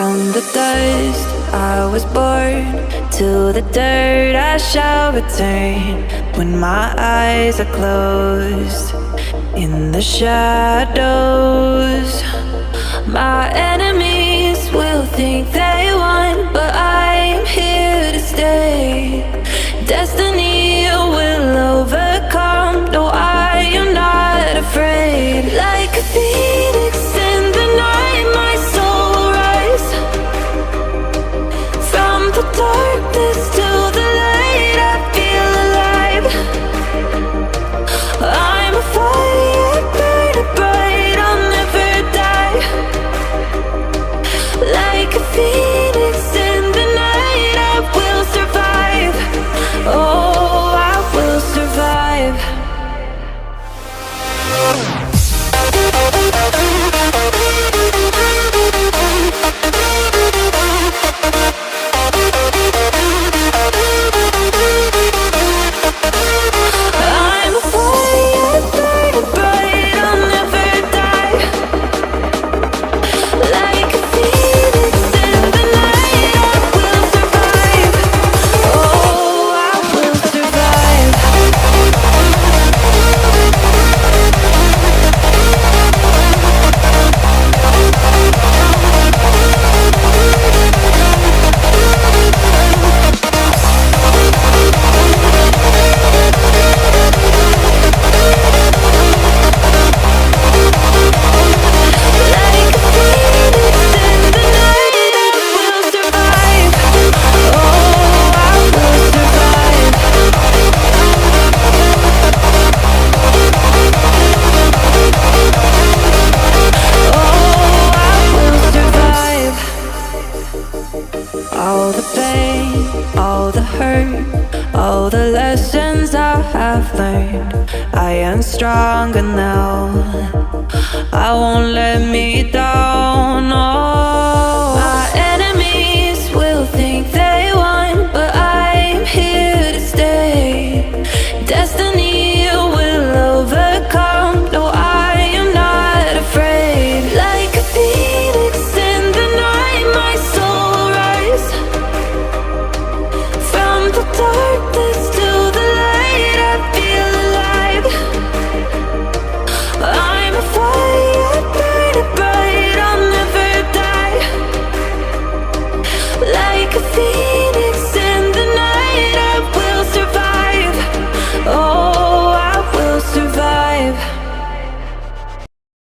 From the dust I was born, to the dirt I shall return. When my eyes are closed, in the shadows, my enemies will think they won, but I am here to stay. Destiny will overcome, no, I am not afraid. Like a phoenix in the night, my soul will rise. From the darkness to the light, I feel alive. I'm a fire burning bright, I'll never die. Like a phoenix in the night, I will survive. Oh, I will survive. I'm a fire burning bright, I'll never die. Like a phoenix in the night, I will survive. Oh, I will survive. Like a phoenix in the night, I will survive. Oh, I will survive. Oh, I will survive. All the pain, all the hurt, all the lessons I have learned, I am stronger now. I won't let me die.